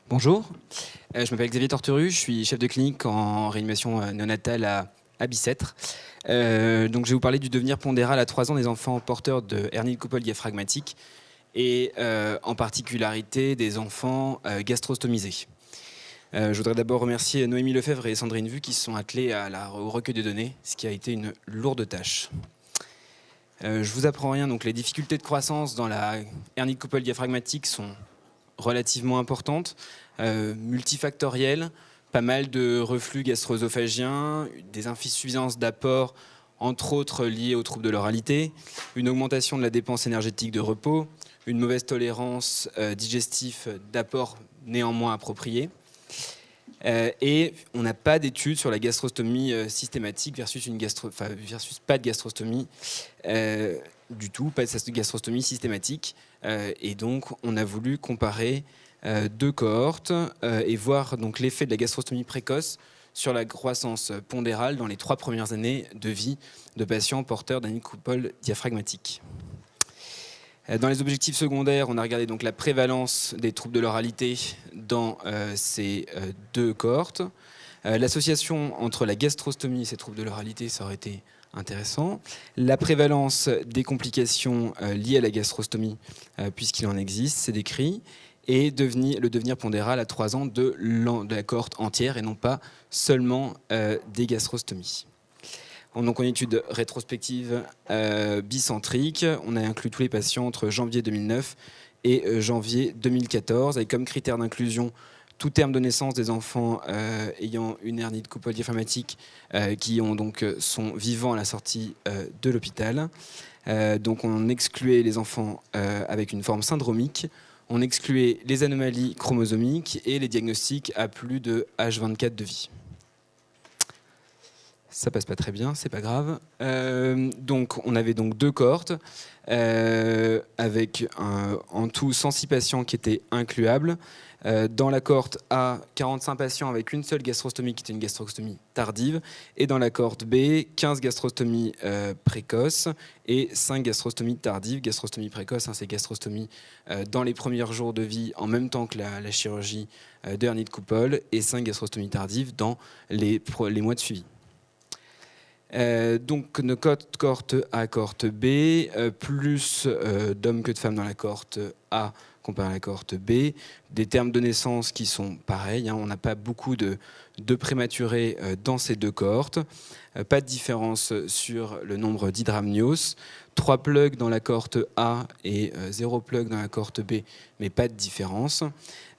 Bonjour, je m'appelle Xavier Torterue, je suis chef de clinique en réanimation néonatale à Bicêtre. Donc je vais vous parler du devenir pondéral à 3 ans des enfants porteurs de hernie de coupole diaphragmatique et en particularité des enfants gastrostomisés. Je voudrais d'abord remercier Noémie Lefebvre et Sandrine Vu qui se sont attelées au recueil de données, ce qui a été une lourde tâche. Je vous apprends rien, donc les difficultés de croissance dans la hernie de coupole diaphragmatique sont relativement importantes, multifactorielles, pas mal de reflux gastro-œsophagien, des insuffisances d'apport, entre autres liées aux troubles de l'oralité, une augmentation de la dépense énergétique de repos, une mauvaise tolérance digestive d'apport néanmoins approprié. Et on n'a pas d'études sur la gastrostomie systématique versus pas de gastrostomie du tout, pas de gastrostomie systématique. Et donc, on a voulu comparer deux cohortes et voir donc l'effet de la gastrostomie précoce sur la croissance pondérale dans les 3 premières années de vie de patients porteurs d'hernie de coupole diaphragmatique. Dans les objectifs secondaires, on a regardé donc la prévalence des troubles de l'oralité dans ces deux cohortes. L'association entre la gastrostomie et ces troubles de l'oralité, ça aurait été intéressant. La prévalence des complications liées à la gastrostomie, puisqu'il en existe, c'est décrit. Et le devenir pondéral à 3 ans de la cohorte entière et non pas seulement des gastrostomies. Donc, en étude rétrospective bicentrique, on a inclus tous les patients entre janvier 2009 et janvier 2014, avec comme critère d'inclusion tout terme de naissance des enfants ayant une hernie de coupole diaphragmatique qui sont vivants à la sortie de l'hôpital. Donc on excluait les enfants avec une forme syndromique, on excluait les anomalies chromosomiques et les diagnostics à plus de H24 de vie. Ça passe pas très bien, c'est pas grave. Donc on avait donc 2 cohortes avec en tout 106 patients qui étaient incluables. Dans la cohorte A, 45 patients avec une seule gastrostomie qui était une gastrostomie tardive. Et dans la cohorte B, 15 gastrostomies précoces et 5 gastrostomies tardives. Gastrostomie précoce, c'est gastrostomie dans les premiers jours de vie en même temps que la chirurgie de hernie de coupole et 5 gastrostomies tardives dans les mois de suivi. Donc nos cohorte A, cohorte B, plus d'hommes que de femmes dans la cohorte A comparé à la cohorte B, des termes de naissance qui sont pareils, on n'a pas beaucoup de prématurés dans ces 2 cohortes, pas de différence sur le nombre d'hydramnios, 3 plugs dans la cohorte A et 0 plug dans la cohorte B, mais pas de différence,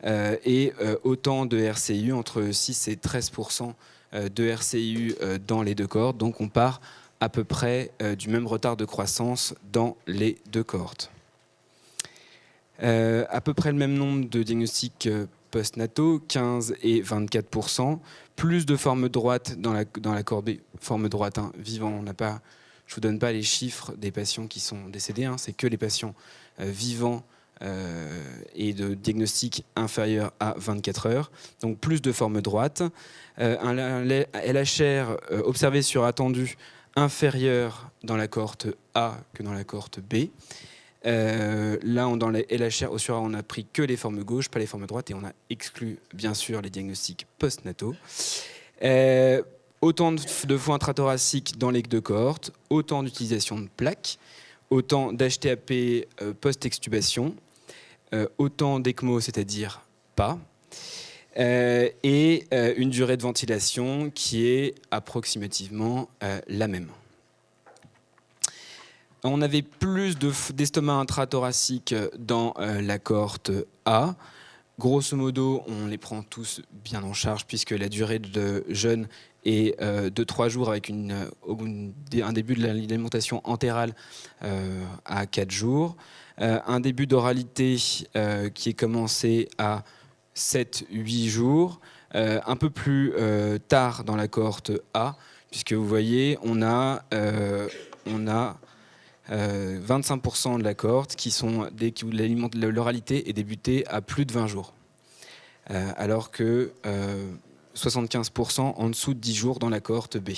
et autant de RCU, entre 6 et 13% de RCU dans les 2 cohortes, donc on part à peu près du même retard de croissance dans les 2 cohortes. À peu près le même nombre de diagnostics post-nataux, 15 et 24%, plus de forme droite dans la cohorte B, forme droite vivant, je ne vous donne pas les chiffres des patients qui sont décédés, c'est que les patients vivants et de diagnostic inférieur à 24 heures, donc plus de forme droite, un LHR observé sur attendu inférieur dans la cohorte A que dans la cohorte B. Là, dans les LHR au sur A, on n'a pris que les formes gauches, pas les formes droites, et on a exclu bien sûr les diagnostics post-nataux. Autant de voies intrathoraciques dans les 2 cohortes, autant d'utilisation de plaques, autant d'HTAP post-extubation, autant d'ECMO, c'est-à-dire pas, et une durée de ventilation qui est approximativement la même. On avait plus d'estomac intrathoracique dans la cohorte A. Grosso modo, on les prend tous bien en charge puisque la durée de jeûne est de 3 jours avec un début de l'alimentation entérale à 4 jours. Un début d'oralité qui est commencé à 7-8 jours. Un peu plus tard dans la cohorte A, puisque vous voyez, on a 25% de la cohorte où l'oralité est débutée à plus de 20 jours, alors que 75% en dessous de 10 jours dans la cohorte B.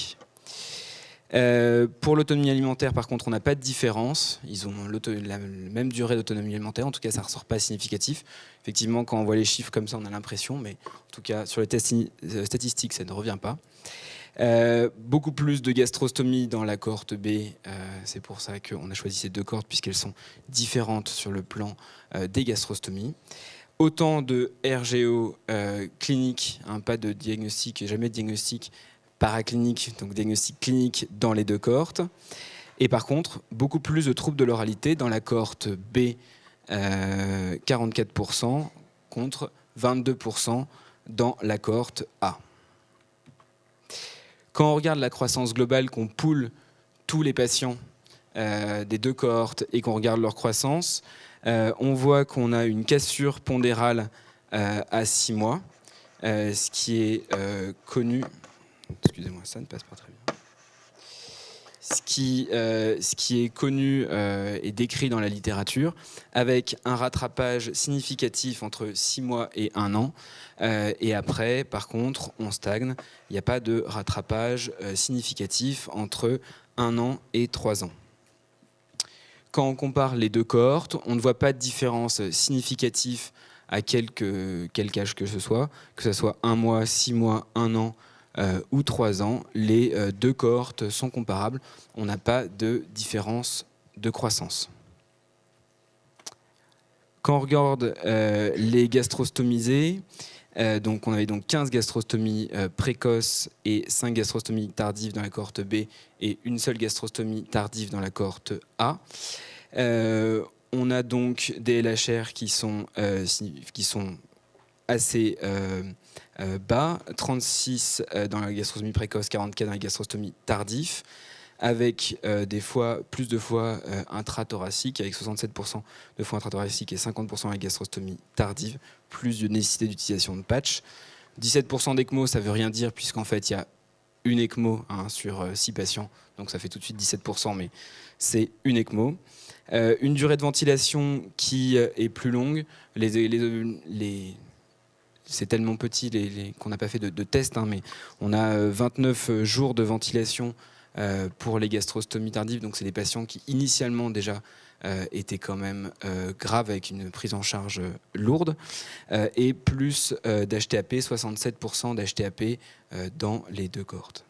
Pour l'autonomie alimentaire, par contre, on n'a pas de différence. Ils ont la même durée d'autonomie alimentaire. En tout cas, ça ne ressort pas significatif. Effectivement, quand on voit les chiffres comme ça, on a l'impression. Mais en tout cas, sur les tests statistiques, ça ne revient pas. Beaucoup plus de gastrostomie dans la cohorte B. C'est pour ça qu'on a choisi ces deux cohortes, puisqu'elles sont différentes sur le plan des gastrostomies. Autant de RGO clinique, pas de diagnostic, jamais de diagnostic paraclinique, donc diagnostic clinique dans les deux cohortes. Et par contre, beaucoup plus de troubles de l'oralité dans la cohorte B, 44% contre 22% dans la cohorte A. Quand on regarde la croissance globale, qu'on poule tous les patients des deux cohortes et qu'on regarde leur croissance, on voit qu'on a une cassure pondérale à 6 mois, ce qui est connu. Excusez-moi, ça ne passe pas très bien. Ce qui est connu et décrit dans la littérature, avec un rattrapage significatif entre 6 mois et 1 an. Et après, par contre, on stagne. Il n'y a pas de rattrapage significatif entre 1 an et 3 ans. Quand on compare les deux cohortes, on ne voit pas de différence significative à quelque âge que ce soit 1 mois, 6 mois, 1 an ou 3 ans. Les deux cohortes sont comparables. On n'a pas de différence de croissance. Quand on regarde les gastrostomisés, donc on avait donc 15 gastrostomies précoces et 5 gastrostomies tardives dans la cohorte B et une seule gastrostomie tardive dans la cohorte A. On a donc des LHR qui sont assez bas, 36 dans la gastrostomie précoce, 44 dans la gastrostomie tardive, avec plus de fois intrathoracique, avec 67% de fois intrathoracique et 50% dans la gastrostomie tardive, plus de nécessité d'utilisation de patch. 17% d'ECMO, ça ne veut rien dire, puisqu'en fait, il y a une ECMO sur 6 patients, donc ça fait tout de suite 17%, mais c'est une ECMO. Une durée de ventilation qui est plus longue. C'est tellement petit qu'on n'a pas fait de test, mais on a 29 jours de ventilation pour les gastrostomies tardives. Donc c'est des patients qui initialement déjà étaient quand même graves avec une prise en charge lourde. Et plus d'HTAP, 67% d'HTAP dans les deux cohortes.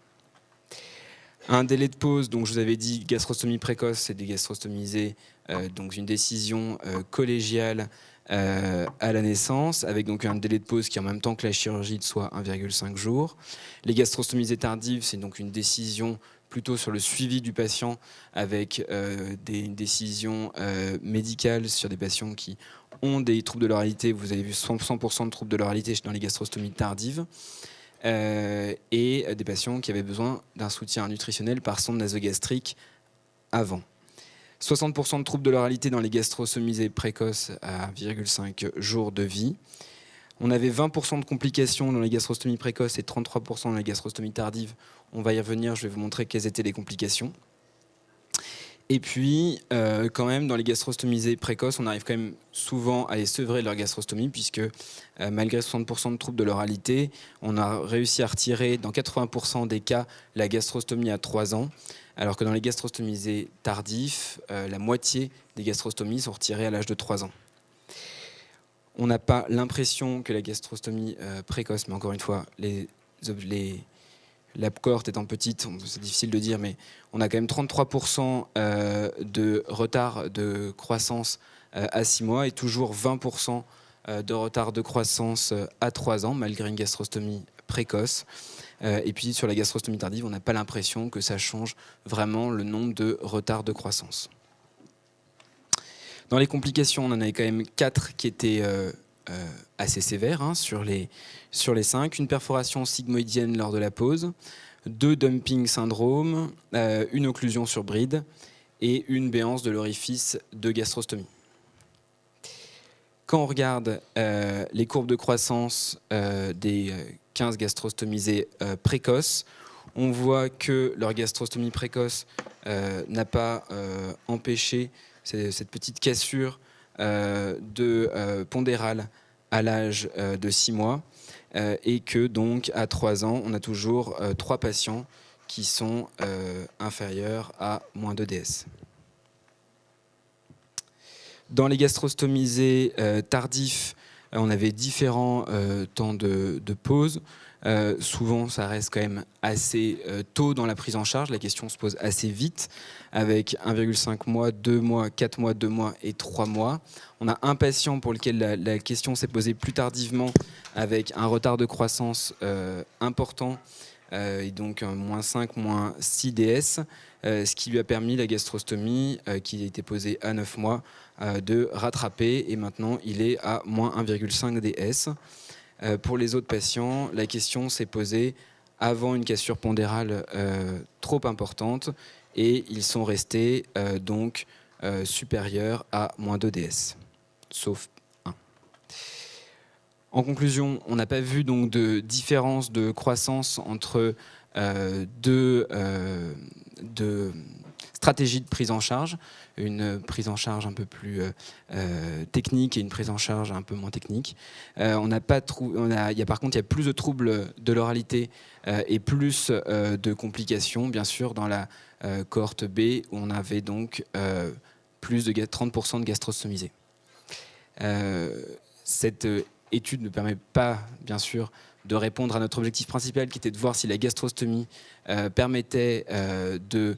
Un délai de pause, donc je vous avais dit, gastrostomie précoce, c'est des gastrostomisés, donc une décision collégiale à la naissance, avec donc un délai de pause qui en même temps que la chirurgie de soit 1,5 jours. Les gastrostomisés tardives, c'est donc une décision plutôt sur le suivi du patient, avec une décision médicale sur des patients qui ont des troubles de l'oralité. Vous avez vu 100% de troubles de l'oralité dans les gastrostomies tardives. Et des patients qui avaient besoin d'un soutien nutritionnel par sonde nasogastrique avant. 60% de troubles de l'oralité dans les gastrostomisés précoces à 1,5 jours de vie. On avait 20% de complications dans les gastrostomies précoces et 33% dans les gastrostomies tardives. On va y revenir, je vais vous montrer quelles étaient les complications. Et puis, quand même, dans les gastrostomisés précoces, on arrive quand même souvent à les sevrer de leur gastrostomie, puisque malgré 60% de troubles de l'oralité, on a réussi à retirer, dans 80% des cas, la gastrostomie à 3 ans, alors que dans les gastrostomisés tardifs, la moitié des gastrostomies sont retirées à l'âge de 3 ans. On n'a pas l'impression que la gastrostomie précoce, mais encore une fois, la cohorte étant petite, c'est difficile de dire, mais on a quand même 33% de retard de croissance à 6 mois et toujours 20% de retard de croissance à 3 ans, malgré une gastrostomie précoce. Et puis sur la gastrostomie tardive, on n'a pas l'impression que ça change vraiment le nombre de retards de croissance. Dans les complications, on en avait quand même 4 qui étaient assez sévères sur les 5. Une perforation sigmoïdienne lors de la pause, 2 dumping syndrome, une occlusion sur bride et une béance de l'orifice de gastrostomie. Quand on regarde les courbes de croissance des 15 gastrostomisés précoces, on voit que leur gastrostomie précoce n'a pas empêché cette petite cassure pondérale à l'âge de 6 mois et que donc à 3 ans, on a toujours 3 patients qui sont inférieurs à moins 2 ds. Dans les gastrostomisés tardifs, on avait différents temps de pause. Souvent, ça reste quand même assez tôt dans la prise en charge. La question se pose assez vite, avec 1,5 mois, 2 mois, 4 mois, 2 mois et 3 mois. On a un patient pour lequel la question s'est posée plus tardivement, avec un retard de croissance important, et donc moins 5, moins 6 ds, ce qui lui a permis la gastrostomie, qui a été posée à 9 mois, de rattraper, et maintenant il est à moins 1,5 ds. Pour les autres patients, la question s'est posée avant une cassure pondérale trop importante, et ils sont restés donc supérieurs à moins 2 ds, sauf un. En conclusion, on n'a pas vu donc de différence de croissance entre deux stratégies de prise en charge, une prise en charge un peu plus technique et une prise en charge un peu moins technique. Il y a par contre, il y a plus de troubles de l'oralité et plus de complications, bien sûr, dans la cohorte B, où on avait donc plus de 30% de gastrostomisés. Cette étude ne permet pas, bien sûr, de répondre à notre objectif principal, qui était de voir si la gastrostomie permettait de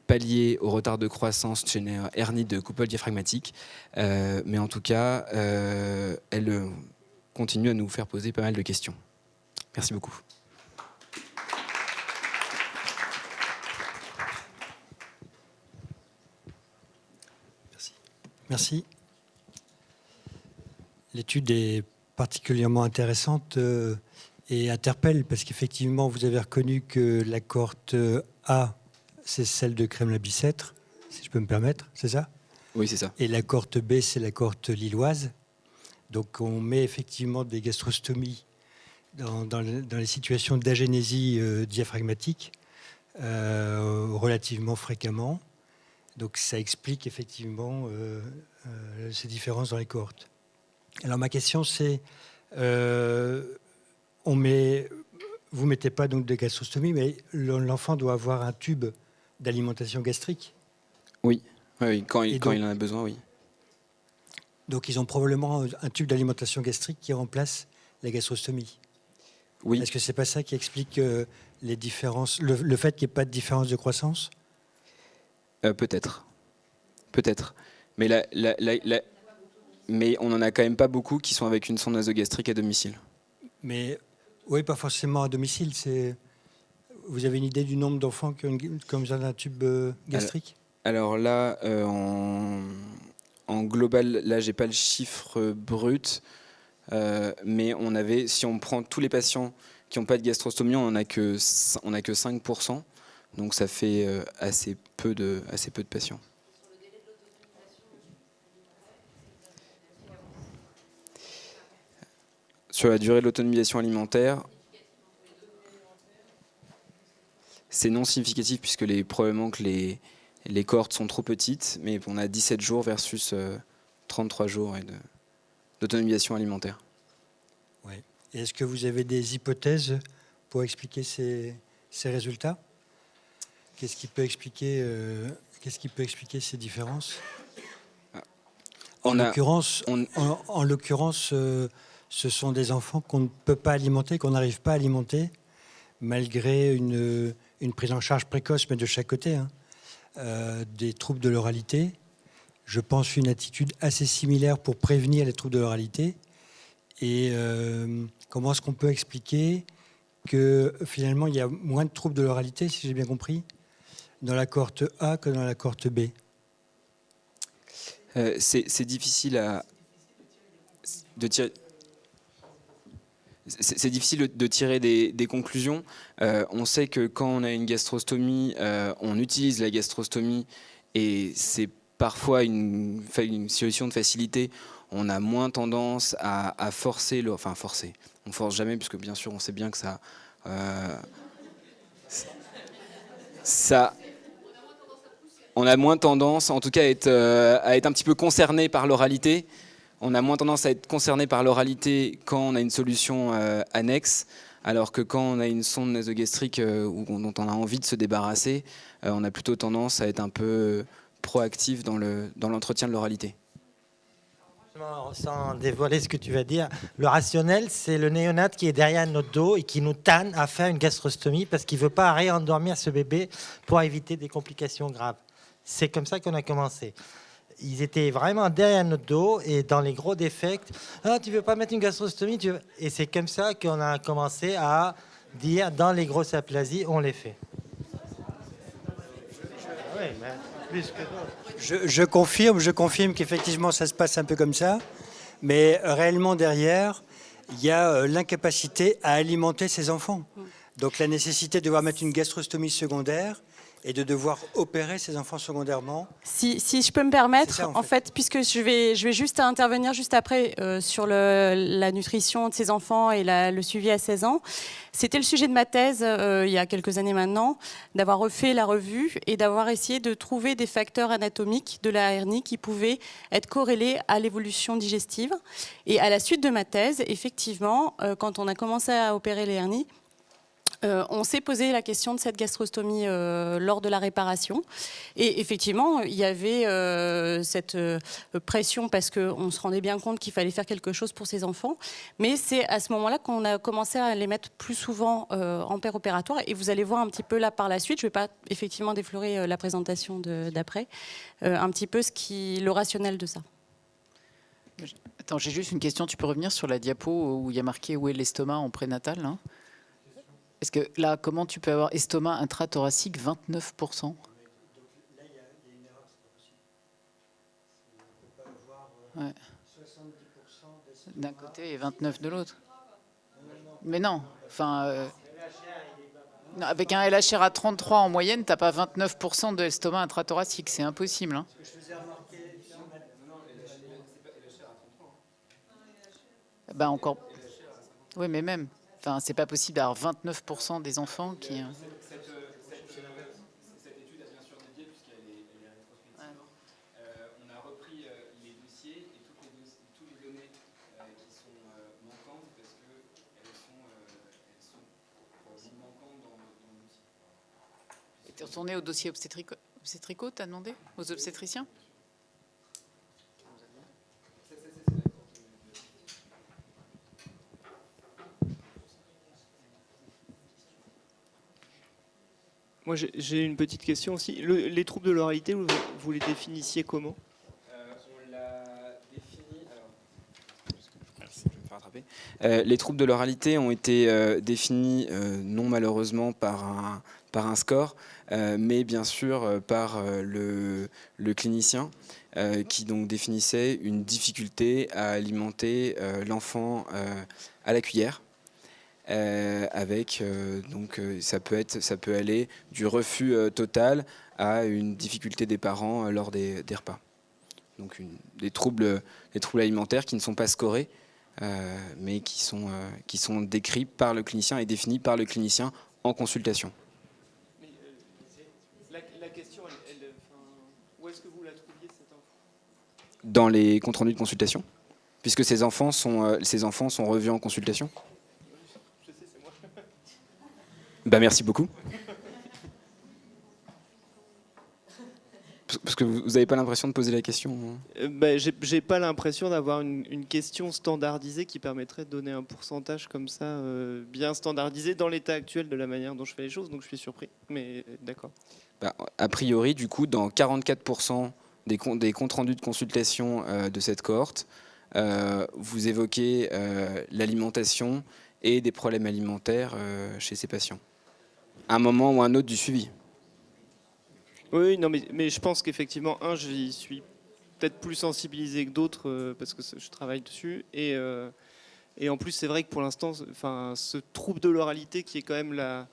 pallier au retard de croissance chez une hernie de coupole diaphragmatique, mais en tout cas, elle continue à nous faire poser pas mal de questions. Merci beaucoup. Merci. L'étude est particulièrement intéressante et interpelle, parce qu'effectivement, vous avez reconnu que la cohorte A, c'est celle de Kremla-Bicêtre, si je peux me permettre, c'est ça? Oui, c'est ça. Et la cohorte B, c'est la cohorte lilloise. Donc on met effectivement des gastrostomies dans les situations d'agénésie diaphragmatique relativement fréquemment. Donc ça explique effectivement ces différences dans les cohortes. Alors ma question c'est, vous mettez pas donc de gastrostomie, mais l'enfant doit avoir un tube d'alimentation gastrique. Oui, oui, quand il en a besoin, oui. Donc ils ont probablement un tube d'alimentation gastrique qui remplace la gastrostomie. Oui. Est-ce que c'est pas ça qui explique les différences, le fait qu'il n'y ait pas de différence de croissance? Peut-être. Mais, mais on n'en a quand même pas beaucoup qui sont avec une sonde nasogastrique à domicile. Mais oui, pas forcément à domicile. Vous avez une idée du nombre d'enfants qui ont comme ça un tube gastrique? Alors là, en global, là, j'ai pas le chiffre brut, mais si on prend tous les patients qui n'ont pas de gastrostomie, on n'a que 5%, donc ça fait assez peu de patients. Sur la durée de l'autonomisation alimentaire, c'est non significatif, puisque probablement que les cohortes sont trop petites, mais on a 17 jours versus 33 jours d'autonomisation alimentaire. Oui. Et est-ce que vous avez des hypothèses pour expliquer ces résultats? Qu'est-ce qui peut expliquer ces différences? En l'occurrence, ce sont des enfants qu'on ne peut pas alimenter, qu'on n'arrive pas à alimenter, malgré une prise en charge précoce, mais de chaque côté, hein, des troubles de l'oralité. Je pense une attitude assez similaire pour prévenir les troubles de l'oralité. Et comment est-ce qu'on peut expliquer que finalement il y a moins de troubles de l'oralité, si j'ai bien compris, dans la cohorte A que dans la cohorte B? C'est difficile de tirer. C'est difficile de tirer des conclusions. On sait que quand on a une gastrostomie, on utilise la gastrostomie, et c'est parfois une solution de facilité. On a moins tendance à forcer, forcer. On force jamais, puisque bien sûr on sait bien que on a moins tendance, en tout cas, à être un petit peu concerné par l'oralité. On a moins tendance à être concerné par l'oralité quand on a une solution annexe, alors que quand on a une sonde nasogastrique dont on a envie de se débarrasser, on a plutôt tendance à être un peu proactif dans l'entretien de l'oralité. Sans dévoiler ce que tu vas dire, le rationnel, c'est le néonate qui est derrière notre dos et qui nous tanne à faire une gastrostomie parce qu'il ne veut pas réendormir ce bébé pour éviter des complications graves. C'est comme ça qu'on a commencé. Ils étaient vraiment derrière notre dos et dans les gros défects, ah, tu veux pas mettre une gastrostomie, et c'est comme ça qu'on a commencé à dire dans les grosses aplasies, on les fait. Oui, mais plus que d'autres. Je confirme qu'effectivement ça se passe un peu comme ça, mais réellement derrière, il y a l'incapacité à alimenter ses enfants. Donc la nécessité de devoir mettre une gastrostomie secondaire et de devoir opérer ses enfants secondairement. Si je peux me permettre, ça, en fait, puisque je vais juste intervenir juste après sur la nutrition de ces enfants et le suivi à 16 ans. C'était le sujet de ma thèse il y a quelques années maintenant, d'avoir refait la revue et d'avoir essayé de trouver des facteurs anatomiques de la hernie qui pouvaient être corrélés à l'évolution digestive. Et à la suite de ma thèse, effectivement, quand on a commencé à opérer les hernies, on s'est posé la question de cette gastrostomie lors de la réparation. Et effectivement, il y avait cette pression parce qu'on se rendait bien compte qu'il fallait faire quelque chose pour ces enfants. Mais c'est à ce moment-là qu'on a commencé à les mettre plus souvent en paire opératoire. Et vous allez voir un petit peu là par la suite, je ne vais pas effectivement déflorer la présentation d'après, un petit peu le rationnel de ça. Attends, j'ai juste une question. Tu peux revenir sur la diapo où il y a marqué où est l'estomac en prénatal, hein? Est-ce que là, comment tu peux avoir estomac intrathoracique 29%? Ouais. D'un côté et 29 de l'autre. Mais non, enfin, non, avec un LHR à 33 en moyenne, t'as pas 29% de l'estomac intrathoracique, c'est impossible. Hein. Ben encore. Oui, mais même. Enfin, c'est pas possible d'avoir 29% des enfants qui. Cette étude a bien sûr dédié puisqu'elle est rétrospective. On a repris les dossiers et toutes les données qui sont manquantes parce qu'elles sont manquantes dans le dossier. Et on est au dossier obstétricaux, t'as demandé aux obstétriciens? Moi, j'ai une petite question aussi. Les troubles de l'oralité, vous les définissiez comment? On l'a défini. Merci, je vais me faire rattraper. Les troubles de l'oralité ont été définis non malheureusement par un score, mais bien sûr par le clinicien qui donc définissait une difficulté à alimenter l'enfant à la cuillère. Ça peut aller du refus total à une difficulté des parents lors des repas. Donc des troubles alimentaires qui ne sont pas scorés, mais qui sont décrits par le clinicien et définis par le clinicien en consultation. Mais, la question, où est-ce que vous la trouviez cette info? Dans les comptes rendus de consultation, puisque ces enfants sont revus en consultation. Bah, merci beaucoup. Parce que vous n'avez pas l'impression de poser la question? J'ai pas l'impression d'avoir une question standardisée qui permettrait de donner un pourcentage comme ça, bien standardisé dans l'état actuel de la manière dont je fais les choses, donc je suis surpris, mais d'accord. Bah, a priori, du coup, dans 44% des comptes rendus de consultation de cette cohorte, vous évoquez l'alimentation et des problèmes alimentaires chez ces patients. À un moment ou un autre du suivi. Oui, non, mais je pense qu'effectivement, j'y suis peut-être plus sensibilisé que d'autres parce que je travaille dessus. Et en plus, c'est vrai que pour l'instant, ce trouble de l'oralité qui est quand même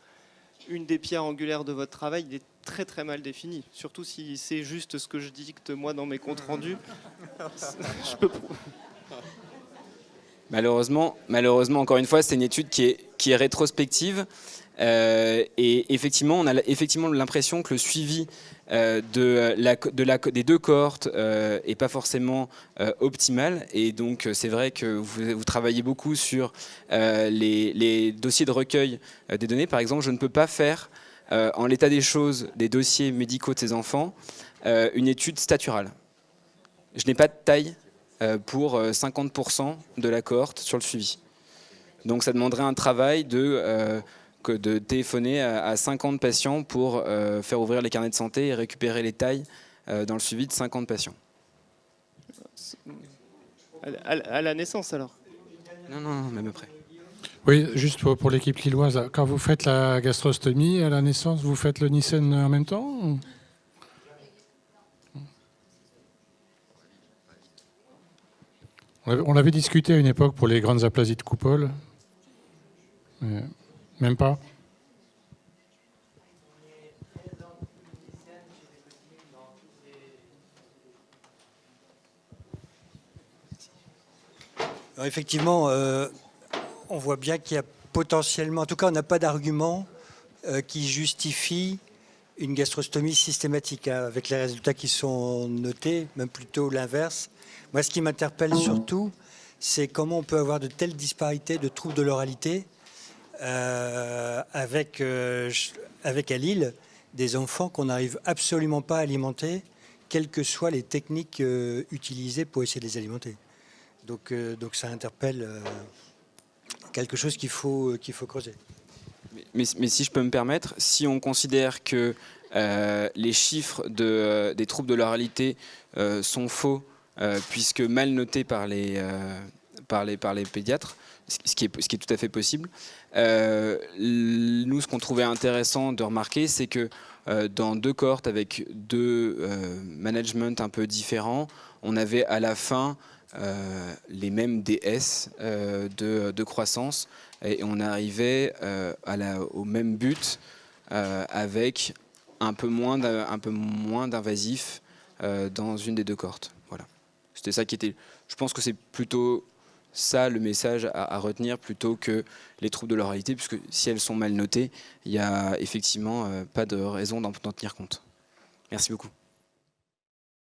une des pierres angulaires de votre travail, il est très très mal défini. Surtout si c'est juste ce que je dicte moi dans mes comptes rendus. Je peux... Malheureusement, encore une fois, c'est une étude qui est rétrospective. Et effectivement, on a effectivement l'impression que le suivi des deux cohortes est pas forcément optimale. Et donc, c'est vrai que vous travaillez beaucoup sur les dossiers de recueil des données. Par exemple, je ne peux pas faire, en l'état des choses des dossiers médicaux de ces enfants, une étude staturale. Je n'ai pas de taille pour 50% de la cohorte sur le suivi. Donc ça demanderait un travail de téléphoner à 50 patients pour faire ouvrir les carnets de santé et récupérer les tailles dans le suivi de 50 patients. À la naissance alors? Non, même après. Oui, juste pour l'équipe lilloise, quand vous faites la gastrostomie à la naissance, vous faites le Nissen en même temps ou... On l'avait discuté à une époque pour les grandes aplasies de coupole. Même pas. Alors effectivement, on voit bien qu'il y a potentiellement, en tout cas on n'a pas d'argument qui justifie une gastrostomie systématique, hein, avec les résultats qui sont notés, même plutôt l'inverse. Moi, ce qui m'interpelle surtout, c'est comment on peut avoir de telles disparités de troubles de l'oralité avec à Lille des enfants qu'on n'arrive absolument pas à alimenter, quelles que soient les techniques utilisées pour essayer de les alimenter. Donc ça interpelle quelque chose qu'il faut creuser. Mais si je peux me permettre, si on considère que les chiffres des troubles de l'oralité sont faux, puisque mal notés par les pédiatres, ce qui est tout à fait possible, nous, ce qu'on trouvait intéressant de remarquer, c'est que dans deux cohortes avec deux managements un peu différents, on avait à la fin les mêmes DS de croissance, et on arrivait au même but avec un peu moins d'invasif dans une des deux cohortes. Voilà. C'était ça qui était... Je pense que c'est plutôt ça le message à retenir, plutôt que les troubles de l'oralité, puisque si elles sont mal notées, il n'y a effectivement pas de raison d'en tenir compte. Merci beaucoup.